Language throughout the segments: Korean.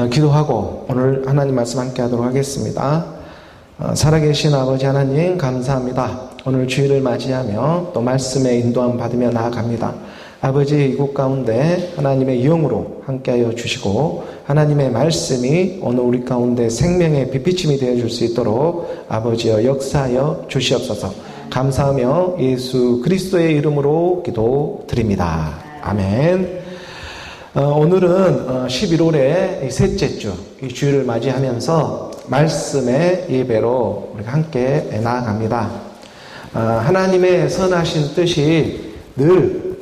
기도하고 오늘 하나님 말씀 함께 하도록 하겠습니다. 살아계신 아버지 하나님 감사합니다. 오늘 주일을 맞이하며 또 말씀의 인도함 받으며 나아갑니다. 아버지 이곳 가운데 하나님의 영으로 함께하여 주시고 하나님의 말씀이 오늘 우리 가운데 생명의 빛비침이 되어줄 수 있도록 아버지여 역사하여 주시옵소서. 감사하며 예수 그리스도의 이름으로 기도드립니다. 아멘. 오늘은 11월의 셋째 주, 이 주일을 맞이하면서 말씀의 예배로 우리가 함께 나아갑니다. 하나님의 선하신 뜻이 늘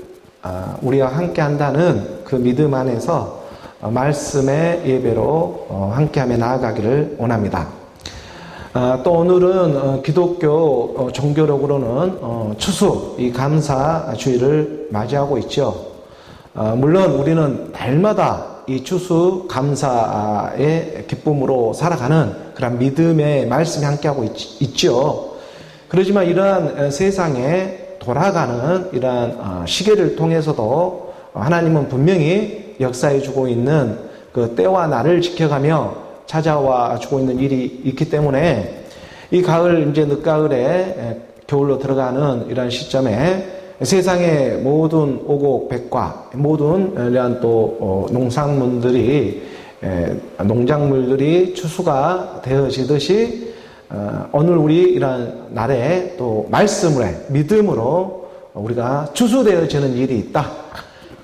우리와 함께 한다는 그 믿음 안에서 말씀의 예배로 함께하며 나아가기를 원합니다. 또 오늘은 기독교 종교력으로는 추수, 이 감사 주일을 맞이하고 있죠. 물론 우리는 날마다 이 추수 감사의 기쁨으로 살아가는 그런 믿음의 말씀이 함께하고 있죠. 그렇지만 이러한 세상에 돌아가는 이러한 시계를 통해서도 하나님은 분명히 역사해 주고 있는 그 때와 날을 지켜가며 찾아와 주고 있는 일이 있기 때문에 이 가을, 이제 늦가을에 겨울로 들어가는 이러한 시점에 세상의 모든 오곡백과 모든 이러한 또 농산물들이 농작물들이 추수가 되어지듯이 오늘 우리 이러한 날에 또 말씀으로 믿음으로 우리가 추수되어지는 일이 있다.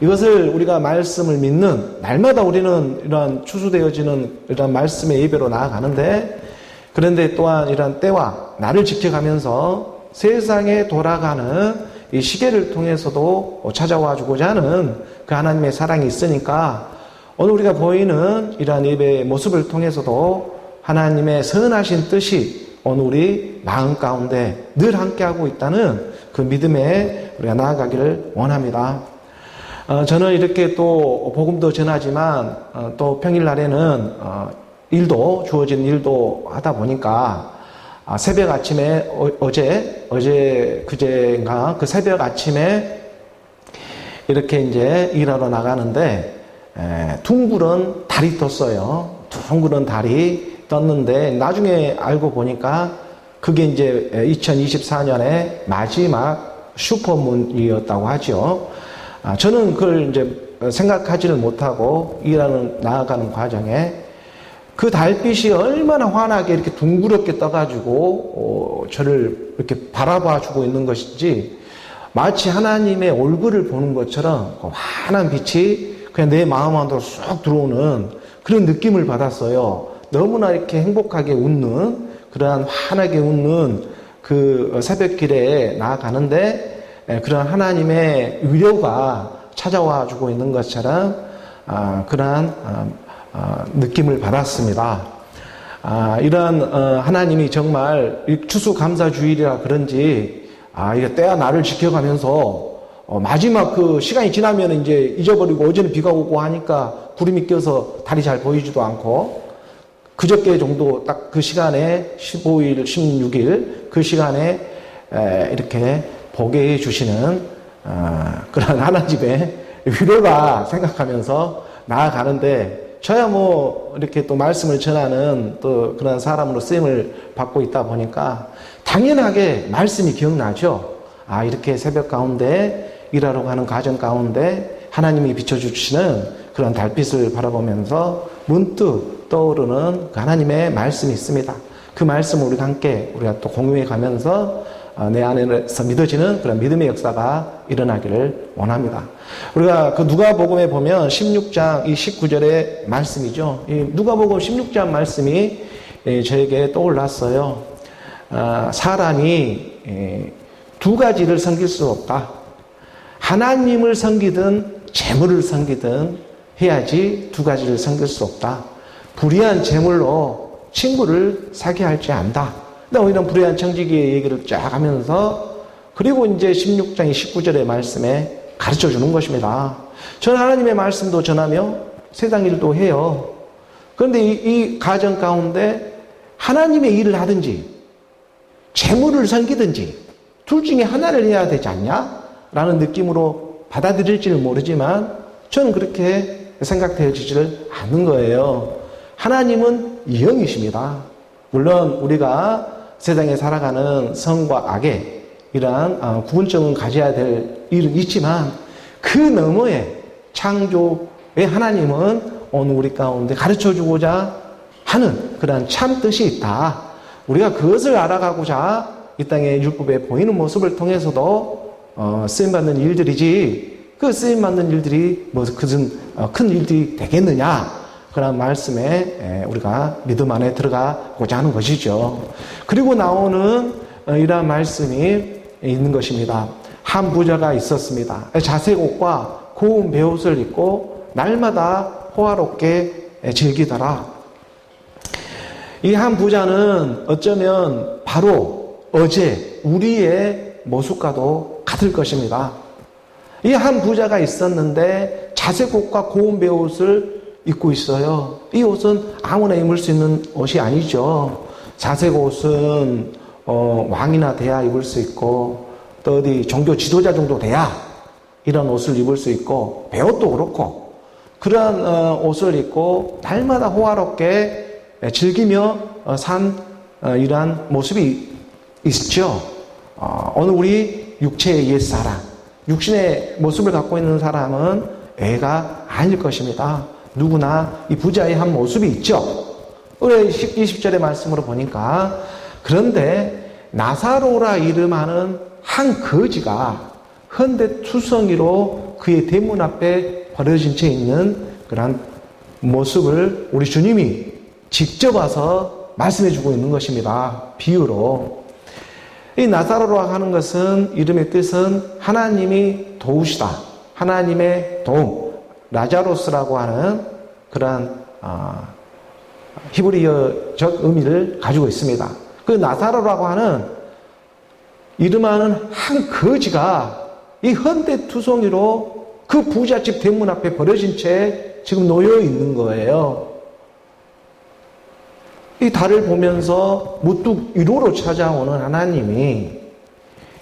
이것을 우리가 말씀을 믿는 날마다 우리는 이러한 추수되어지는 이러한 말씀의 예배로 나아가는데, 그런데 또한 이러한 때와 날을 지켜가면서 세상에 돌아가는 이 시계를 통해서도 찾아와 주고자 하는 그 하나님의 사랑이 있으니까 오늘 우리가 보이는 이러한 예배의 모습을 통해서도 하나님의 선하신 뜻이 오늘 우리 마음 가운데 늘 함께하고 있다는 그 믿음에 우리가 나아가기를 원합니다. 저는 이렇게 또 복음도 전하지만 또 평일날에는 주어진 일도 하다 보니까 새벽 아침에 그제인가 그 새벽 아침에 이렇게 이제 일하러 나가는데 둥그런 달이 떴어요. 둥그런 달이 떴는데 나중에 알고 보니까 그게 이제 2024년의 마지막 슈퍼문이었다고 하죠. 저는 그걸 이제 생각하지를 못하고 나아가는 과정에 그 달빛이 얼마나 환하게 이렇게 둥그렇게 떠가지고 저를 이렇게 바라봐 주고 있는 것인지 마치 하나님의 얼굴을 보는 것처럼 그 환한 빛이 그냥 내 마음 안으로 쏙 들어오는 그런 느낌을 받았어요. 너무나 이렇게 행복하게 웃는, 그러한 환하게 웃는 그 새벽길에 나아가는데 그런 하나님의 위로가 찾아와 주고 있는 것처럼 그러한 느낌을 받았습니다. 이러한 하나님이 정말 추수감사주일이라 그런지 이게 때와 날을 지켜가면서 마지막 그 시간이 지나면 이제 잊어버리고 어제는 비가 오고 하니까 구름이 껴서 달이 잘 보이지도 않고 그저께 정도 딱 그 시간에 15일, 16일 그 시간에 이렇게 보게 해주시는 그런 하나님의 위로가 생각하면서 나아가는데 저야 뭐 이렇게 또 말씀을 전하는 또 그런 사람으로 쓰임을 받고 있다 보니까 당연하게 말씀이 기억나죠. 이렇게 새벽 가운데 일하러 가는 과정 가운데 하나님이 비춰주시는 그런 달빛을 바라보면서 문득 떠오르는 그 하나님의 말씀이 있습니다. 그 말씀을 우리가 또 공유해 가면서 내 안에서 믿어지는 그런 믿음의 역사가 일어나기를 원합니다. 우리가 그 누가복음에 보면 16장 이 19절의 말씀이죠. 이 누가복음 16장 말씀이 저에게 떠올랐어요. 사람이 두 가지를 섬길 수 없다. 하나님을 섬기든 재물을 섬기든 해야지 두 가지를 섬길 수 없다. 불의한 재물로 친구를 사귀게 할지 안다. 이런 불의한 청지기의 얘기를 쫙 하면서 그리고 이제 16장 19절의 말씀에 가르쳐 주는 것입니다. 저는 하나님의 말씀도 전하며 세상 일도 해요. 그런데 이 가정 가운데 하나님의 일을 하든지 재물을 섬기든지 둘 중에 하나를 해야 되지 않냐? 라는 느낌으로 받아들일지는 모르지만 저는 그렇게 생각되어지지를 않는 거예요. 하나님은 영이십니다. 물론 우리가 세상에 살아가는 선과 악의 이러한 구분점은 가져야 될 일은 있지만 그 너머에 창조의 하나님은 오늘 우리 가운데 가르쳐주고자 하는 그러한 참 뜻이 있다. 우리가 그것을 알아가고자 이 땅의 율법에 보이는 모습을 통해서도 쓰임받는 일들이지 그 쓰임받는 일들이 뭐 그것은 큰 일들이 되겠느냐. 그런 말씀에 우리가 믿음 안에 들어가고자 하는 것이죠. 그리고 나오는 이러한 말씀이 있는 것입니다. 한 부자가 있었습니다. 자색 옷과 고운 베옷을 입고 날마다 호화롭게 즐기더라. 이 한 부자는 어쩌면 바로 어제 우리의 모습과도 같을 것입니다. 이 한 부자가 있었는데 자색 옷과 고운 베옷을 입고 있어요. 이 옷은 아무나 입을 수 있는 옷이 아니죠. 자색 옷은 왕이나 돼야 입을 수 있고 또 어디 종교 지도자 정도 돼야 이런 옷을 입을 수 있고 베옷도 그렇고 그런 옷을 입고 날마다 호화롭게 즐기며 산 이러한 모습이 있죠. 오늘 우리 육체의 옛사람, 육신의 모습을 갖고 있는 사람은 애가 아닐 것입니다. 누구나 이 부자의 한 모습이 있죠. 우리 20절의 말씀으로 보니까 그런데 나사로라 이름하는 한 거지가 헌데투성이로 그의 대문 앞에 버려진 채 있는 그런 모습을 우리 주님이 직접 와서 말씀해 주고 있는 것입니다. 비유로. 이 나사로라고 하는 것은 이름의 뜻은 하나님이 도우시다. 하나님의 도움. 라자로스라고 하는 그러한 히브리어적 의미를 가지고 있습니다. 그 나사로라고 하는 이름하는 한 거지가 이 헌데투성이로 그 부잣집 대문 앞에 버려진 채 지금 놓여 있는 거예요. 이 달을 보면서 무뚝 위로로 찾아오는 하나님이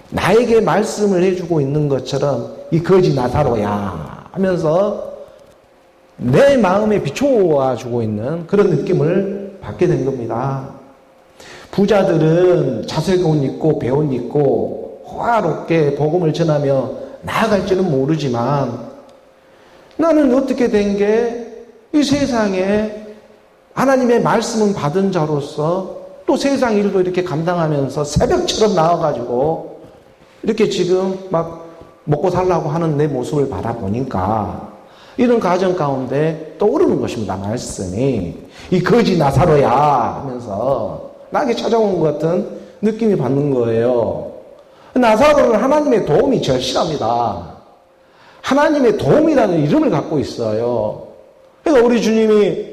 나에게 말씀을 해주고 있는 것처럼 이 거지 나사로야 하면서 내 마음에 비춰와 주고 있는 그런 느낌을 받게 된 겁니다. 부자들은 자색 옷 입고 베옷 입고 호화롭게 복음을 전하며 나아갈지는 모르지만 나는 어떻게 된 게 이 세상에 하나님의 말씀은 받은 자로서 또 세상 일도 이렇게 감당하면서 새벽처럼 나와가지고 이렇게 지금 막 먹고 살라고 하는 내 모습을 바라보니까 이런 가정 가운데 떠오르는 것입니다. 말씀이. 이 거지 나사로야 하면서 나에게 찾아온 것 같은 느낌이 받는 거예요. 나사로는 하나님의 도움이 절실합니다. 하나님의 도움이라는 이름을 갖고 있어요. 그러니까 우리 주님이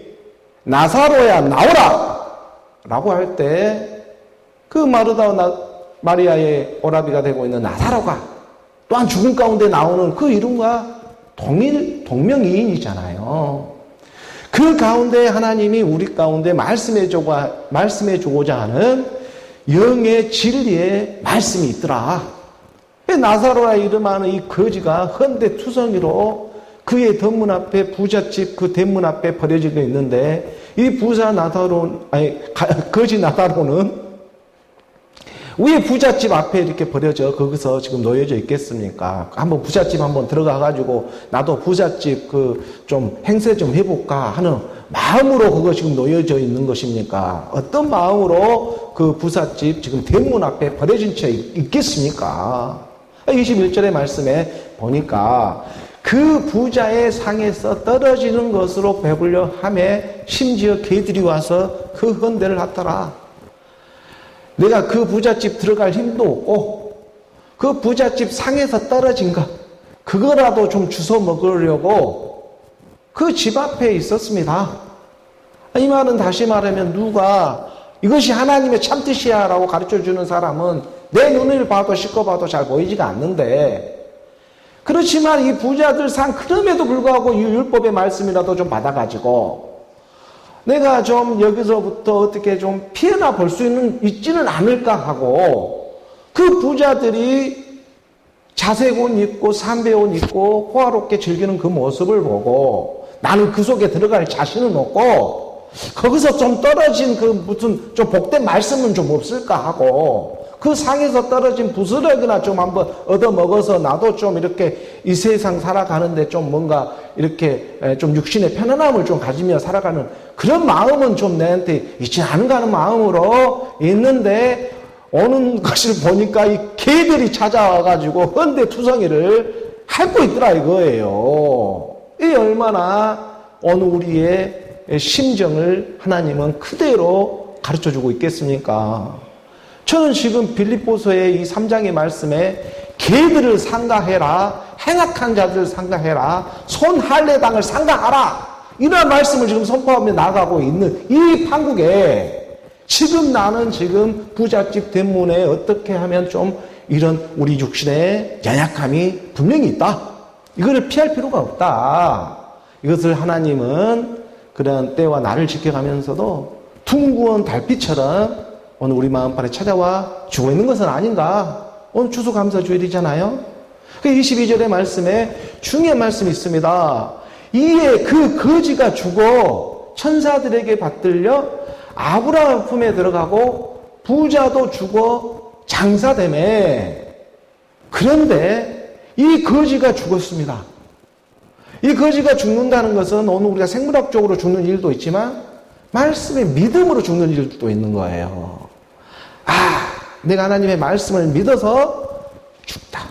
나사로야 나오라! 라고 할 때 그 마리아의 오라비가 되고 있는 나사로가 또한 죽음 가운데 나오는 그 이름과 동명이인이잖아요. 그 가운데 하나님이 우리 가운데 말씀해 주고자 하는 영의 진리의 말씀이 있더라. 나사로라 이름하는 이 거지가 헌데투성이로 그의 덤문 앞에 부잣집 그 대문 앞에 버려지고 있는데 이 거지 나사로는 왜 부잣집 앞에 이렇게 버려져 거기서 지금 놓여져 있겠습니까? 한번 부잣집 한번 들어가가지고 나도 부잣집 좀 행세 좀 해볼까 하는 마음으로 그거 지금 놓여져 있는 것입니까? 어떤 마음으로 그 부잣집 지금 대문 앞에 버려진 채 있겠습니까? 21절의 말씀에 보니까 그 부자의 상에서 떨어지는 것으로 배불려 하매 심지어 개들이 와서 그 헌대를 하더라. 내가 그 부잣집 들어갈 힘도 없고 그 부잣집 상에서 떨어진 것 그거라도 좀 주워 먹으려고 그 집 앞에 있었습니다. 이 말은 다시 말하면 누가 이것이 하나님의 참뜻이야 라고 가르쳐주는 사람은 내 눈을 봐도 씻고 봐도 잘 보이지가 않는데 그렇지만 이 부자들 상 그럼에도 불구하고 이 율법의 말씀이라도 좀 받아가지고 내가 좀 여기서부터 어떻게 좀 피해나 볼 수 있지는 않을까 하고 그 부자들이 자색 옷 입고 삼배 옷 입고 호화롭게 즐기는 그 모습을 보고 나는 그 속에 들어갈 자신은 없고 거기서 좀 떨어진 그 무슨 좀 복된 말씀은 좀 없을까 하고, 그 상에서 떨어진 부스러기나 좀 한번 얻어먹어서 나도 좀 이렇게 이 세상 살아가는데 좀 뭔가 이렇게 좀 육신의 편안함을 좀 가지며 살아가는 그런 마음은 좀 내한테 있지 않은가 하는 마음으로 있는데, 오는 것을 보니까 이 개들이 찾아와가지고 헌데투성이를 핥고 있더라 이거예요. 이 얼마나 오늘 우리의 심정을 하나님은 그대로 가르쳐주고 있겠습니까? 저는 지금 빌립보서의 이 3장의 말씀에 개들을 상가해라, 행악한 자들을 상가해라, 손할례당을 상가하라, 이런 말씀을 지금 선포하며 나가고 있는 이 판국에 지금 나는 지금 부잣집 대문에 어떻게 하면 좀 이런 우리 육신의 연약함이 분명히 있다. 이거를 피할 필요가 없다. 이것을 하나님은 그런 때와 날을 지켜가면서도 둥그런 달빛처럼 오늘 우리 마음판에 찾아와 주고 있는 것은 아닌가. 오늘 추수감사주일이잖아요. 22절의 말씀에 중요한 말씀이 있습니다. 이에 그 거지가 죽어 천사들에게 받들려 아브라함 품에 들어가고 부자도 죽어 장사되매. 그런데 이 거지가 죽었습니다. 이 거지가 죽는다는 것은 오늘 우리가 생물학적으로 죽는 일도 있지만 말씀의 믿음으로 죽는 일도 있는 거예요. 내가 하나님의 말씀을 믿어서 죽다.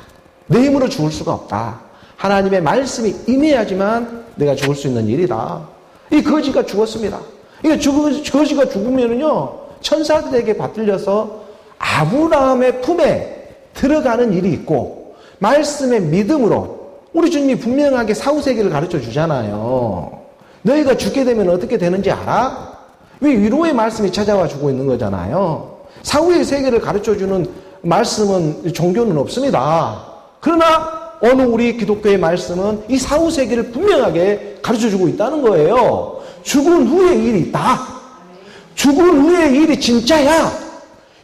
내 힘으로 죽을 수가 없다. 하나님의 말씀이 임해야지만 내가 죽을 수 있는 일이다. 이 거지가 죽었습니다. 이게 거지가 죽으면은요, 천사들에게 받들려서 아브라함의 품에 들어가는 일이 있고, 말씀의 믿음으로 우리 주님이 분명하게 사후세계를 가르쳐 주잖아요. 너희가 죽게 되면 어떻게 되는지 알아? 왜 위로의 말씀이 찾아와 주고 있는 거잖아요. 사후의 세계를 가르쳐 주는 말씀은 종교는 없습니다. 그러나 오늘 우리 기독교의 말씀은 이 사후세계를 분명하게 가르쳐 주고 있다는 거예요. 죽은 후의 일이 있다. 죽은 후의 일이 진짜야.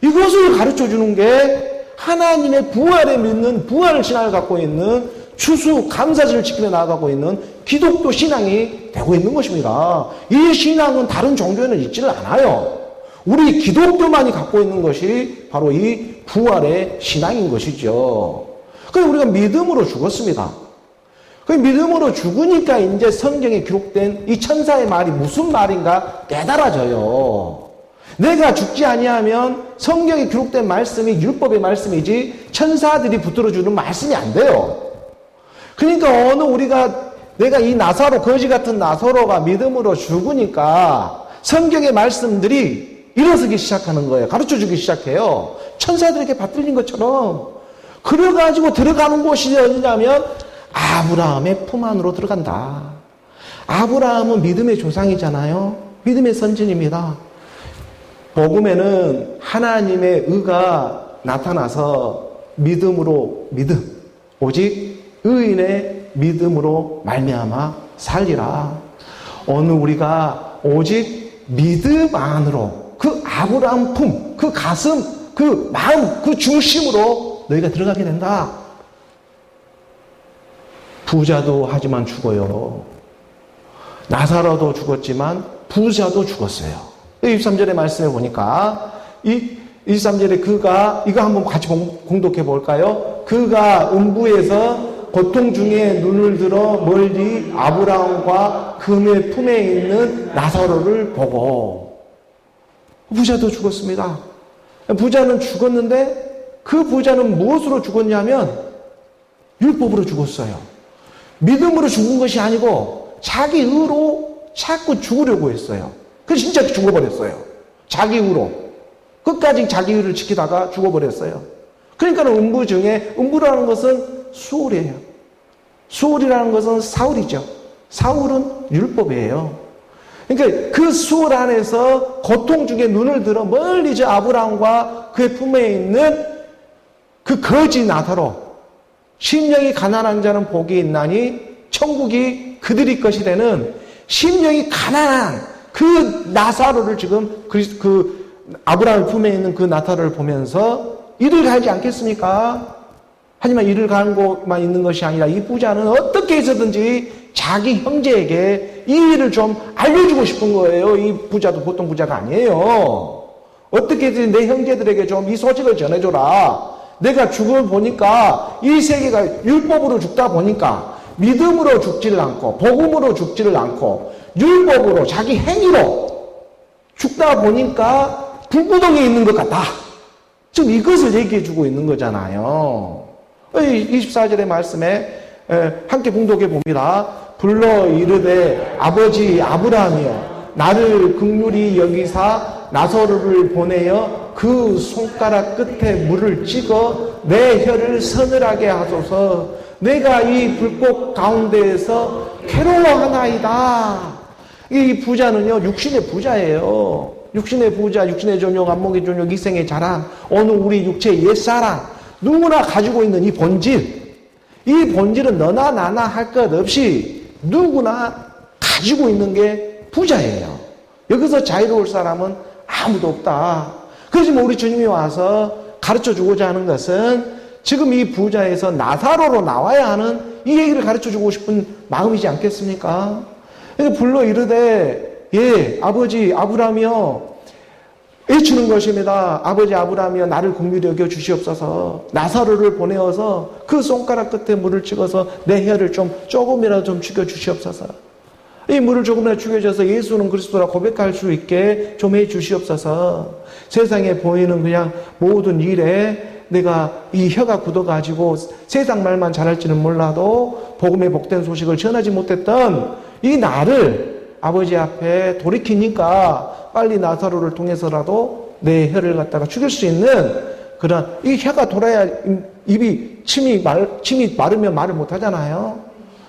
이것을 가르쳐 주는 게 하나님의 부활에 믿는, 부활을 신앙을 갖고 있는, 추수 감사절을 지키며 나아가고 있는 기독교 신앙이 되고 있는 것입니다. 이 신앙은 다른 종교에는 있지를 않아요. 우리 기독교만이 갖고 있는 것이 바로 이 부활의 신앙인 것이죠. 그래서 우리가 믿음으로 죽었습니다. 그 믿음으로 죽으니까 이제 성경에 기록된 이 천사의 말이 무슨 말인가 깨달아져요. 내가 죽지 아니하면 성경에 기록된 말씀이 율법의 말씀이지 천사들이 붙들어주는 말씀이 안 돼요. 그러니까 내가 이 나사로, 거지 같은 나사로가 믿음으로 죽으니까 성경의 말씀들이 일어서기 시작하는 거예요. 가르쳐주기 시작해요. 천사들에게 받들린 것처럼. 그래가지고 들어가는 곳이 어디냐면 아브라함의 품 안으로 들어간다. 아브라함은 믿음의 조상이잖아요. 믿음의 선진입니다. 복음에는 하나님의 의가 나타나서 믿음으로 오직 의인의 믿음으로 말미암아 살리라. 오늘 우리가 오직 믿음 안으로 그 아브라함 품, 그 가슴, 그 마음, 그 중심으로 너희가 들어가게 된다. 부자도 하지만 죽어요. 나사로도 죽었지만 부자도 죽었어요. 23절의 말씀에 보니까 이 23절에 그가, 이거 한번 같이 공독해 볼까요? 그가 음부에서 고통 중에 눈을 들어 멀리 아브라함과 그의 품에 있는 나사로를 보고. 부자도 죽었습니다. 부자는 죽었는데 그 부자는 무엇으로 죽었냐면 율법으로 죽었어요. 믿음으로 죽은 것이 아니고 자기 의로 자꾸 죽으려고 했어요. 그래서 진짜 죽어버렸어요. 자기 의로. 끝까지 자기 의를 지키다가 죽어버렸어요. 그러니까 음부 중에, 음부라는 것은 수월이에요. 수월이라는 것은 사울이죠. 사울은 율법이에요. 그러니까 그 수월 안에서 고통 중에 눈을 들어 멀리 저 아브라함과 그의 품에 있는 그 거지 나사로, 심령이 가난한 자는 복이 있나니 천국이 그들이 것이라는 심령이 가난한 그 나사로를 지금 그 아브라함의 품에 있는 그 나사로를 보면서 이를 가지 않겠습니까? 하지만 이를 가는 곳만 있는 것이 아니라 이 부자는 어떻게 해서든지 자기 형제에게 이 일을 좀 알려주고 싶은 거예요. 이 부자도 보통 부자가 아니에요. 어떻게든 내 형제들에게 좀 이 소식을 전해줘라. 내가 죽을 보니까 이 세계가 율법으로 죽다 보니까 믿음으로 죽지를 않고 복음으로 죽지를 않고 율법으로 자기 행위로 죽다 보니까 불구덩이에 있는 것 같다. 지금 이것을 얘기해주고 있는 거잖아요. 24절의 말씀에 함께 봉독해 봅니다. 불러 이르되 아버지 아브라함이여 나를 긍휼히 여기사 나사로를 보내어 그 손가락 끝에 물을 찍어 내 혀를 서늘하게 하소서. 내가 이 불꽃 가운데에서 괴로워하나이다. 이 부자는요 육신의 부자예요. 육신의 부자, 육신의 존역, 안목의 존역, 이생의 자랑, 오늘 우리 육체의 옛사랑 누구나 가지고 있는 이 본질, 이 본질은 너나 나나 할 것 없이 누구나 가지고 있는 게 부자예요. 여기서 자유로울 사람은 아무도 없다. 그렇지만 우리 주님이 와서 가르쳐주고자 하는 것은 지금 이 부자에서 나사로로 나와야 하는 이 얘기를 가르쳐주고 싶은 마음이지 않겠습니까? 불러 이르되 예 아버지 아브라함이여 외치는 것입니다. 아버지 아브라함이여 나를 긍휼히 여겨 주시옵소서. 나사로를 보내어서 그 손가락 끝에 물을 찍어서 내 혀를 조금이라도 좀 죽여 주시옵소서. 이 물을 조금이라도 죽여줘서 예수는 그리스도라 고백할 수 있게 좀 해 주시옵소서. 세상에 보이는 그냥 모든 일에 내가 이 혀가 굳어가지고 세상 말만 잘할지는 몰라도 복음의 복된 소식을 전하지 못했던 이 나를 아버지 앞에 돌이키니까 빨리 나사로를 통해서라도 내 혀를 갖다가 죽일 수 있는 그런 이 혀가 돌아야 침이 마르면 말을 못 하잖아요.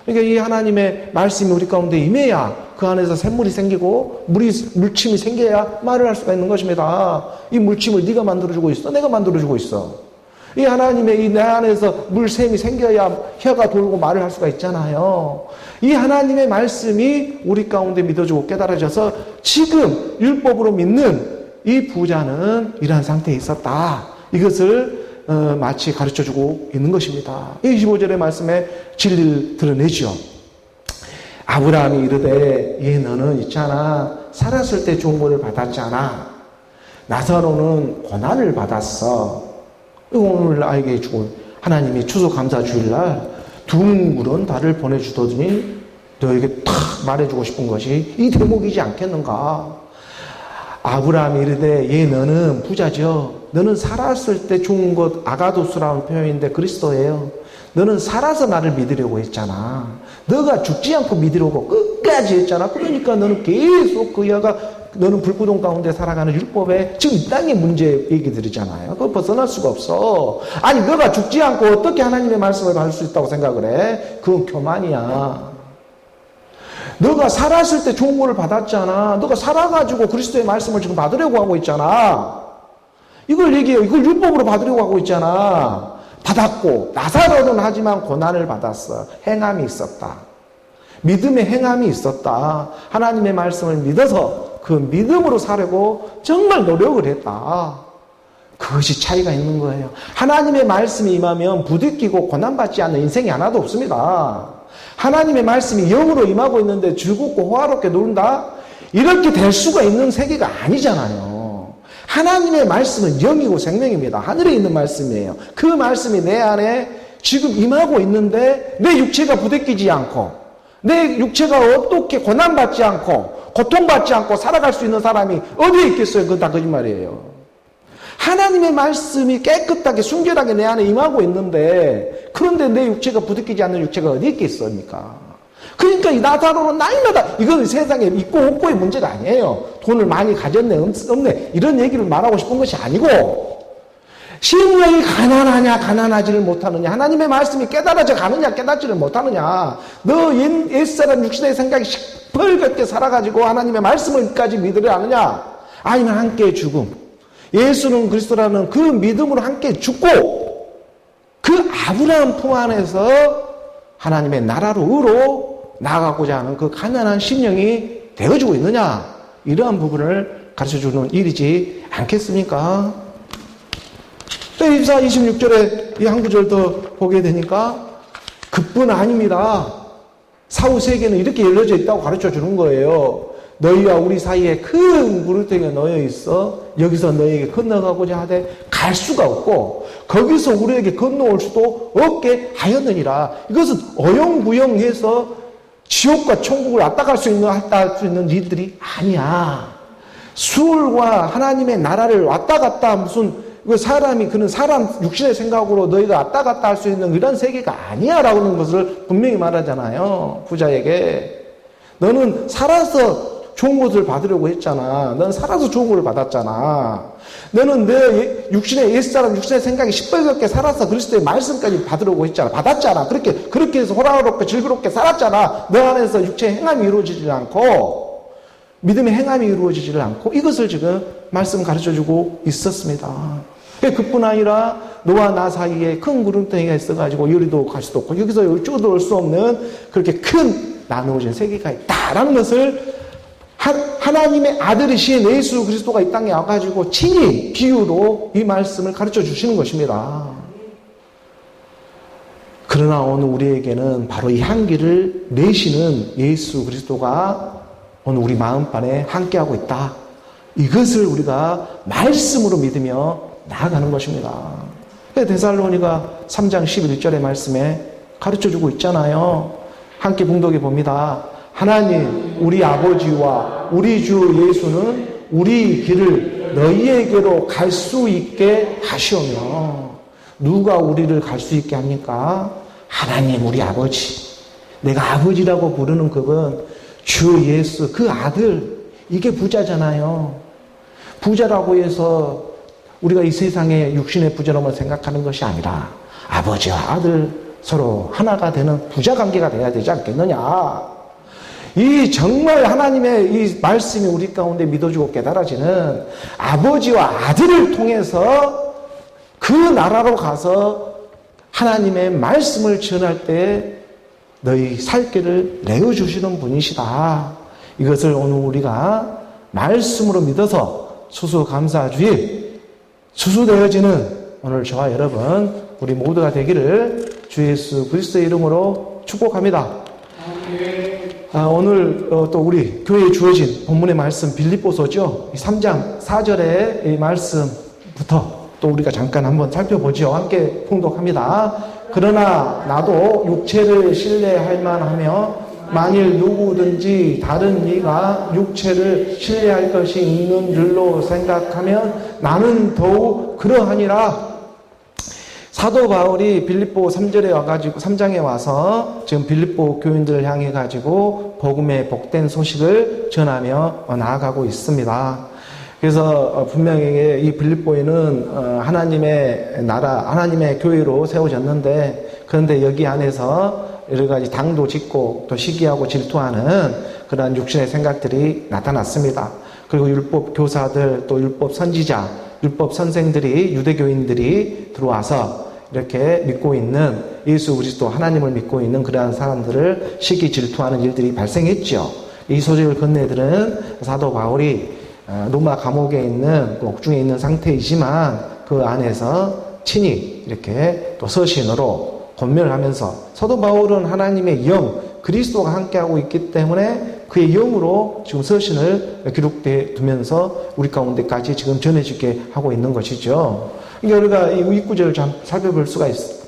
그러니까 이 하나님의 말씀이 우리 가운데 임해야 그 안에서 샘물이 생기고 물침이 생겨야 말을 할 수가 있는 것입니다. 이 물침을 네가 만들어주고 있어? 내가 만들어주고 있어. 이 하나님의 이 내 안에서 물샘이 생겨야 혀가 돌고 말을 할 수가 있잖아요. 이 하나님의 말씀이 우리 가운데 믿어지고 깨달아져서 지금 율법으로 믿는 이 부자는 이러한 상태에 있었다. 이것을 마치 가르쳐주고 있는 것입니다. 25절의 말씀에 진리를 드러내죠. 아브라함이 이르되 예 너는 있잖아 살았을 때 좋은 것을 받았잖아. 나사로는 고난을 받았어. 오늘 나에게 주고 하나님이 추수감사 주일날 둥그런 달을 보내주더니 너에게 탁 말해주고 싶은 것이 이 대목이지 않겠는가. 아브라함이 이르되 예 너는 부자죠. 너는 살았을 때 좋은 것 아가도스라는 표현인데 그리스도예요. 너는 살아서 나를 믿으려고 했잖아. 너가 죽지 않고 믿으려고 끝까지 했잖아. 그러니까 너는 계속 그 여가 너는 불구동 가운데 살아가는 율법에 지금 이 땅의 문제 얘기들이잖아요. 그거 벗어날 수가 없어. 아니 너가 죽지 않고 어떻게 하나님의 말씀을 받을 수 있다고 생각을 해? 그건 교만이야. 너가 살았을 때 좋은 거를 받았잖아. 너가 살아가지고 그리스도의 말씀을 지금 받으려고 하고 있잖아. 이걸 얘기해요. 이걸 율법으로 받으려고 하고 있잖아. 받았고 나사로는 하지만 고난을 받았어. 행함이 있었다. 믿음의 행함이 있었다. 하나님의 말씀을 믿어서 그 믿음으로 살려고 정말 노력을 했다. 그것이 차이가 있는 거예요. 하나님의 말씀이 임하면 부딪히고 고난받지 않는 인생이 하나도 없습니다. 하나님의 말씀이 영으로 임하고 있는데 즐겁고 호화롭게 논다? 이렇게 될 수가 있는 세계가 아니잖아요. 하나님의 말씀은 영이고 생명입니다. 하늘에 있는 말씀이에요. 그 말씀이 내 안에 지금 임하고 있는데 내 육체가 부대끼지 않고 내 육체가 어떻게 고난받지 않고 고통받지 않고 살아갈 수 있는 사람이 어디에 있겠어요? 그건 다 거짓말이에요. 하나님의 말씀이 깨끗하게 순결하게 내 안에 임하고 있는데 그런데 내 육체가 부대끼지 않는 육체가 어디에 있겠습니까? 그러니까 이 나사로는 날마다 이건 세상에 있고 없고의 문제가 아니에요. 돈을 많이 가졌네 없네 이런 얘기를 말하고 싶은 것이 아니고 심령이 가난하냐 가난하지를 못하느냐 하나님의 말씀이 깨달아져 가느냐 깨닫지를 못하느냐 너 옛사람 육신의 생각이 시뻘겋게 살아가지고 하나님의 말씀을까지 믿으려 하느냐 아니면 함께 죽음 예수는 그리스도라는 그 믿음으로 함께 죽고 그 아브라함 품 안에서 하나님의 나라로 의로 나아가고자 하는 그 가난한 심령이 되어지고 있느냐 이러한 부분을 가르쳐주는 일이지 않겠습니까? 24, 26절에 이 한 구절 더 보게 되니까 그뿐 아닙니다. 사후 세계는 이렇게 열려져 있다고 가르쳐 주는 거예요. 너희와 우리 사이에 큰 구름덩이가 놓여 있어. 여기서 너희에게 건너가고자 하되 갈 수가 없고 거기서 우리에게 건너올 수도 없게 하였느니라. 이것은 어영부영해서 지옥과 천국을 왔다 갈 수 있는 일들이 아니야. 수월과 하나님의 나라를 왔다 갔다 무슨 사람이 그는 사람 육신의 생각으로 너희가 왔다 갔다 할 수 있는 이런 세계가 아니야 라고 하는 것을 분명히 말하잖아요. 부자에게. 너는 살아서 좋은 것을 받으려고 했잖아. 너는 살아서 좋은 것을 받았잖아. 너는 내 육신의 옛사람 육신의 생각이 시뻘겋게 살아서 그리스도의 말씀까지 받으려고 했잖아. 받았잖아. 그렇게 해서 호락호락하게 즐겁게 살았잖아. 너 안에서 육체의 행함이 이루어지지 않고 믿음의 행함이 이루어지지 않고 이것을 지금 말씀 가르쳐주고 있었습니다. 그뿐 아니라 너와 나 사이에 큰 구름덩이가 있어가지고 요리도 갈 수도 없고 여기서 이쪽으로 올 수 없는 그렇게 큰 나누어진 세계가 있다라는 것을 하나님의 아들이신 예수 그리스도가 이 땅에 와가지고 친히 비유로 이 말씀을 가르쳐 주시는 것입니다. 그러나 오늘 우리에게는 바로 이 향기를 내시는 예수 그리스도가 오늘 우리 마음판에 함께하고 있다. 이것을 우리가 말씀으로 믿으며 나아가는 것입니다. 데살로니가 3장 11절의 말씀에 가르쳐주고 있잖아요. 함께 봉독해 봅니다. 하나님 우리 아버지와 우리 주 예수는 우리 길을 너희에게로 갈 수 있게 하시오며. 누가 우리를 갈 수 있게 합니까? 하나님 우리 아버지. 내가 아버지라고 부르는 그분 주 예수 그 아들. 이게 부자잖아요. 부자라고 해서 우리가 이 세상에 육신의 부자로만 생각하는 것이 아니라 아버지와 아들 서로 하나가 되는 부자 관계가 돼야 되지 않겠느냐. 이 정말 하나님의 이 말씀이 우리 가운데 믿어지고 깨달아지는 아버지와 아들을 통해서 그 나라로 가서 하나님의 말씀을 전할 때 너희 살 길을 내어주시는 분이시다. 이것을 오늘 우리가 말씀으로 믿어서 수수감사주일 수수되어지는 오늘 저와 여러분 우리 모두가 되기를 주 예수 그리스도의 이름으로 축복합니다. 오늘 또 우리 교회에 주어진 본문의 말씀 빌립보서죠. 3장 4절의 이 말씀부터 또 우리가 잠깐 한번 살펴보죠. 함께 봉독합니다. 그러나 나도 육체를 신뢰할 만하며 만일 누구든지 다른 이가 육체를 신뢰할 것이 있는 줄로 생각하면 나는 더욱 그러하니라. 사도 바울이 빌립보 3절에 와가지고 3장에 와서 지금 빌립보 교인들을 향해 가지고 복음의 복된 소식을 전하며 나아가고 있습니다. 그래서 분명히 이 빌립보에는 하나님의 나라, 하나님의 교회로 세워졌는데 그런데 여기 안에서 여러 가지 당도 짓고 또 시기하고 질투하는 그러한 육신의 생각들이 나타났습니다. 그리고 율법 교사들 또 율법 선지자, 율법 선생들이 유대교인들이 들어와서 이렇게 믿고 있는 예수 그리스도 하나님을 믿고 있는 그러한 사람들을 시기 질투하는 일들이 발생했죠. 이 소식을 건네들은 사도 바울이 로마 감옥에 있는 옥중에 있는 상태이지만 그 안에서 친히 이렇게 또 서신으로 권면을 하면서 사도 바울은 하나님의 영 그리스도가 함께하고 있기 때문에 그의 영으로 지금 서신을 기록돼 두면서 우리 가운데까지 지금 전해지게 하고 있는 것이죠. 우리가 이 윗구절을 좀 살펴볼